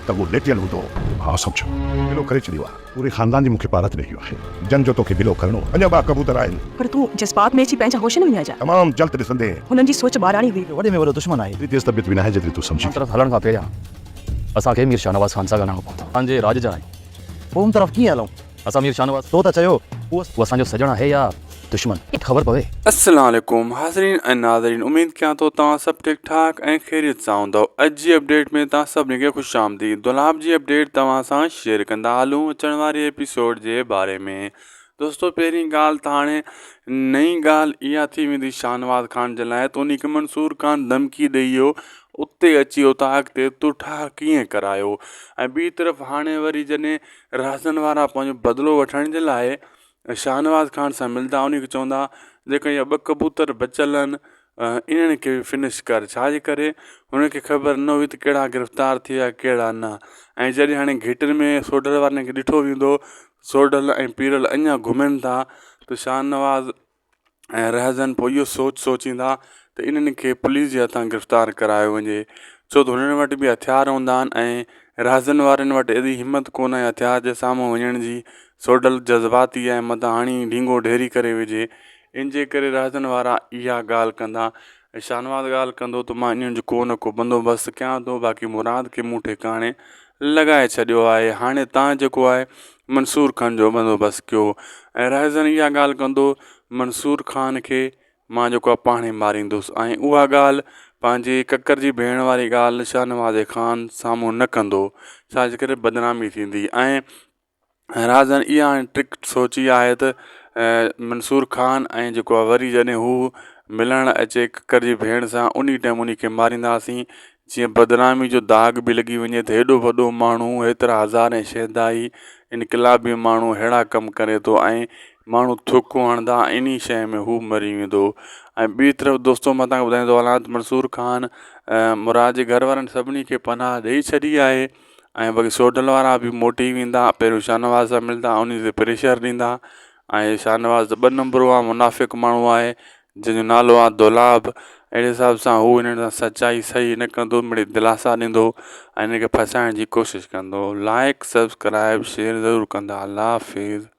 त वो लेटियल हूंदो। हाँ सम्झो, बिलो करे छॾियो आहे। पूरे ख़ानदान जी मूंखे पारत रहियो आहे। जंग जो तोखे बिलो करणो। अञा ॿ कबूतर आहिनि। पर तूं जज़्बात में अची पंहिंजा होश न विञाइजा। तमामु जल्द ॾिसंदे हुननि जी सोच ॿाराणी हुई। वॾे में वॾो दुश्मन आहे। तेरी तेज़ तबियत बि न आहे जेतिरी तूं सम्झी। तरफ़ हलण खां पहिरियां असांखे मीर शाहनवाज़ ख़ान सां ॻाल्हाइणो पवंदो। पंहिंजे राज जा आहियूं। पोइ उन तरफ़ कीअं हलूं? असां मीर शाहनवाज़ तो त चयो उहो असांजो सॼण आहे या दुश्मन, ख़बर पवे। अस्सलाम वालेकुम हाज़रीन ऐं नाज़रीन, उम्मीद कयां थो तव्हां सभु ठीक ठाक ऐं ख़ैरियत सां हूंदव। अॼु जी अपडेट में तव्हां सभिनी खे ख़ुशि आमदीद। दुलाब जी अपडेट तव्हां सां शेयर कंदा हलूं अचण वारे एपिसोड जे बारे में। दोस्तो, पहिरीं ॻाल्हि त हाणे नई ॻाल्हि इहा थी वेंदी शाहनवाज़ ख़ान जे लाइ त उन खे मंसूर ख़ान धमकी ॾेई वियो उते अची वियो त अॻिते तूं ठाह कीअं करायो। ऐं ॿी तरफ़ हाणे वरी जॾहिं राज़न वारा पंहिंजो बदिलो वठण जे लाइ शाहनवाज़ ख़ान सां मिलंदा, उन खे चवंदा जेका इहा 2 कबूतर बचियल आहिनि इन्हनि खे फिनिश कर। छाजे करे हुनखे ख़बर न हुई त कहिड़ा गिरफ़्तार थिया कहिड़ा न। ऐं जॾहिं हाणे घेटनि में सोडल वारनि खे ॾिठो वेंदो सोडल ऐं पीरल अञा घुमनि था त शाहनवाज़ ऐं राज़न पोइ इहो सोचींदा त इन्हनि खे पुलिस जे हथां गिरफ़्तार करायो वञे, छो त हुननि वटि बि हथियार हूंदा आहिनि ऐं राज़न वारनि वटि एॾी हिमत कोन आहे हथियार जे साम्हूं वञण जी। सोडल जज़्बाती आहे, मथां हाणी ढींगो ढेरी करे विझे। इन जे करे राज़न वारा इहा ॻाल्हि कंदा ऐं शाहनवाज़ ॻाल्हि कंदो त मां इन्हनि जो को न को बंदोबस्तु कयां थो, बाक़ी मुराद खे मूं ठिकाणे लॻाए छॾियो आहे। हाणे तव्हां जेको आहे मंसूर ख़ान जो बंदोबस्तु कयो। ऐं राज़न इहा ॻाल्हि कंदो मंसूर ख़ान खे मां जेको आहे पाणे मारींदुसि। ऐं उहा ॻाल्हि पंहिंजी ककर जी भेण वारी ॻाल्हि शाहनवाज़ ख़ान साम्हूं न कंदो, छाजे करे बदनामी थींदी। ऐं राज़न इहा हाणे ट्रिक सोची आहे त मंसूर ख़ान ऐं जेको आहे वरी जॾहिं हू मिलणु अचे ककर जी भेण सां उन टाइम उन खे मारींदासीं, जीअं बदनामी जो दाग़ बि लॻी वञे त हेॾो वॾो माण्हू हेतिरा हज़ार ऐं शहदाई इनक़िलाबी माण्हू अहिड़ा कमु करे थो ऐं माण्हू थुकूं हणंदा इन शइ में हू मरी वेंदो। ऐं ॿी तरफ़ दोस्तो मां तव्हांखे ॿुधाईंदो हलां त मंसूर ख़ान मुराद जे घर वारनि सभिनी खे पनाह ॾेई छॾी आहे। ऐं बाक़ी सोडल वारा बि मोटी वेंदा, पहिरियों शाहनवाज़ सां मिलंदा, उन ते प्रेशर ॾींदा। ऐं शाहनवाज़ 2 नंबर आहे, मुनाफ़िक़ माण्हू आहे जंहिंजो नालो आहे दुलाब। अहिड़े हिसाब सां हू हिननि सां सचाई सही न कंदो, मिड़ई दिलासा ॾींदो ऐं हिन खे फसाइण जी कोशिशि कंदो। लाइक सब्सक्राइब शेयर ज़रूरु कंदा। अल्लाह हाफ़िज़।